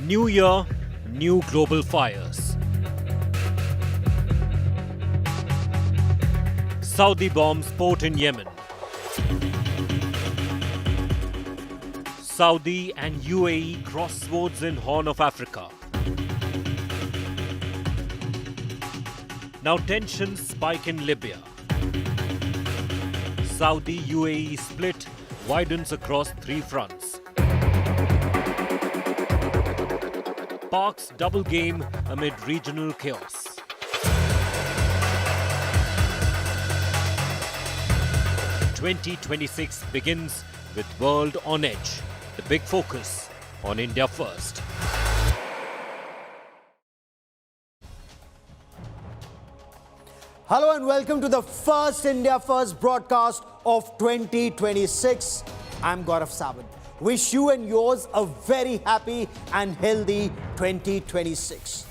New year, new global fires. Saudi bombs port in Yemen. Saudi and UAE cross swords in Horn of Africa. Now tensions spike in Libya. Saudi-UAE split widens across three fronts. Park's double game amid regional chaos. '26 begins with World on Edge. The big focus on India first. Hello and welcome to the first India First broadcast of 2026. I'm Gaurav Sawant. Wish you and yours a very happy and healthy 2026.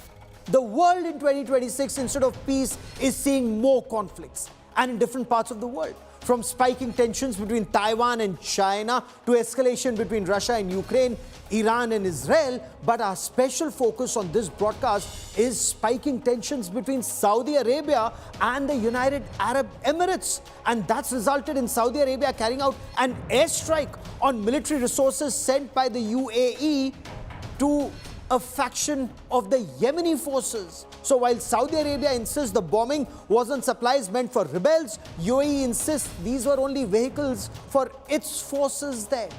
The world in 2026, instead of peace, is seeing more conflicts, and in different parts of the world. From spiking tensions between Taiwan and China to escalation between Russia and Ukraine, Iran and Israel. But our special focus on this broadcast is spiking tensions between Saudi Arabia and the United Arab Emirates. And that's resulted in Saudi Arabia carrying out an airstrike on military resources sent by the UAE to a faction of the Yemeni forces. So while Saudi Arabia insists the bombing was on supplies meant for rebels, UAE insists these were only vehicles for its forces there.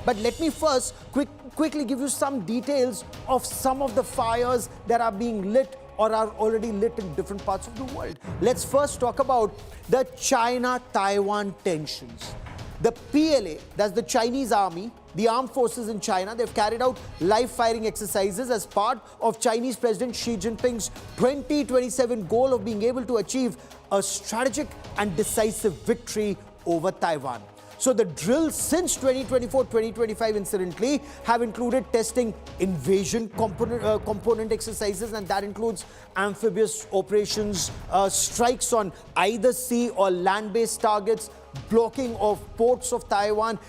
But let me first quickly give you some details of some of the fires that are being lit or are already lit in different parts of the world. Let's first talk about the China-Taiwan tensions. The PLA, that's the Chinese army, the armed forces in China, they've carried out live firing exercises as part of Chinese President Xi Jinping's 2027 goal of being able to achieve a strategic and decisive victory over Taiwan. So the drills since 2024-2025 incidentally have included testing invasion component exercises, and that includes amphibious operations, strikes on either sea or land-based targets, blocking of ports of Taiwan,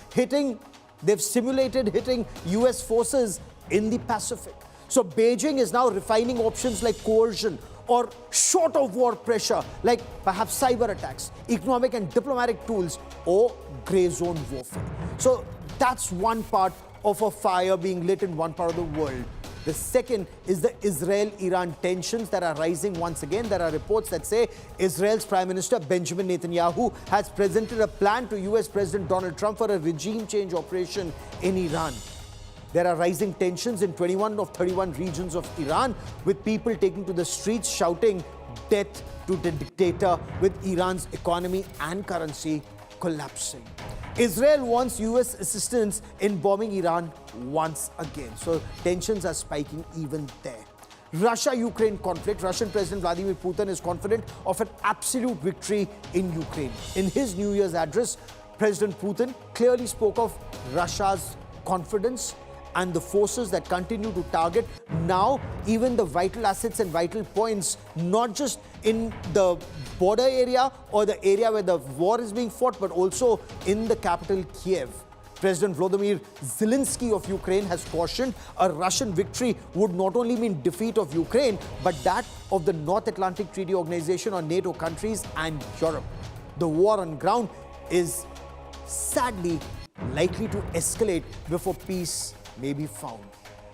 they've simulated hitting US forces in the Pacific. So Beijing is now refining options like coercion or short of war pressure, like perhaps cyber attacks, economic and diplomatic tools, or grey zone warfare. So that's one part of a fire being lit in one part of the world. The second is the Israel-Iran tensions that are rising once again. There are reports that say Israel's Prime Minister Benjamin Netanyahu has presented a plan to US President Donald Trump for a regime change operation in Iran. There are rising tensions in 21 of 31 regions of Iran, with people taking to the streets shouting death to the dictator, with Iran's economy and currency collapsing. Israel wants US assistance in bombing Iran once again. So tensions are spiking even there. Russia-Ukraine conflict. Russian President Vladimir Putin is confident of an absolute victory in Ukraine. In his New Year's address, President Putin clearly spoke of Russia's confidence and the forces that continue to target now even the vital assets and vital points, not just in the border area or the area where the war is being fought, but also in the capital, Kiev. President Volodymyr Zelensky of Ukraine has cautioned a Russian victory would not only mean defeat of Ukraine, but that of the North Atlantic Treaty Organization or NATO countries and Europe. The war on ground is sadly likely to escalate before peace may be found.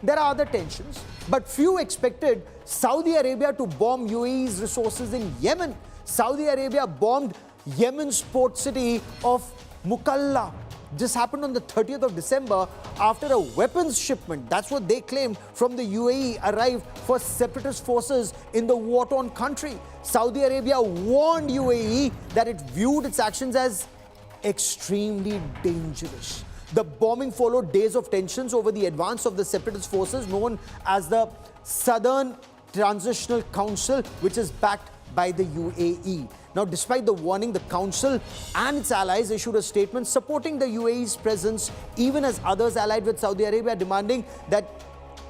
There are other tensions, but few expected Saudi Arabia to bomb UAE's resources in Yemen. Saudi Arabia bombed Yemen's port city of Mukalla. This happened on the 30th of December after a weapons shipment, that's what they claimed, from the UAE arrived for separatist forces in the war-torn country. Saudi Arabia warned UAE that it viewed its actions as extremely dangerous. The bombing followed days of tensions over the advance of the separatist forces known as the Southern Transitional Council, which is backed by the UAE. Now, despite the warning, the council and its allies issued a statement supporting the UAE's presence, even as others allied with Saudi Arabia demanding that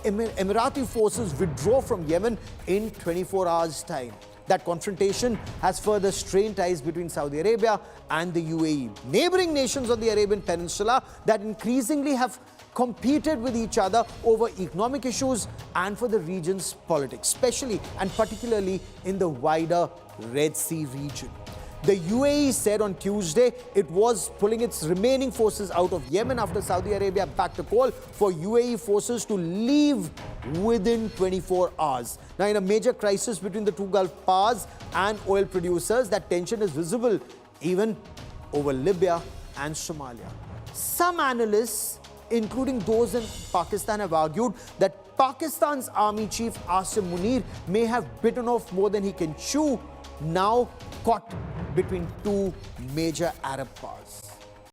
Emirati forces withdraw from Yemen in 24 hours' time. That confrontation has further strained ties between Saudi Arabia and the UAE. Neighboring nations on the Arabian Peninsula that increasingly have competed with each other over economic issues and for the region's politics, especially and particularly in the wider Red Sea region. The UAE said on Tuesday it was pulling its remaining forces out of Yemen after Saudi Arabia backed a call for UAE forces to leave within 24 hours. Now, in a major crisis between the two Gulf powers and oil producers, that tension is visible even over Libya and Somalia. Some analysts, including those in Pakistan, have argued that Pakistan's Army Chief Asim Munir may have bitten off more than he can chew, now caught between two major Arab powers.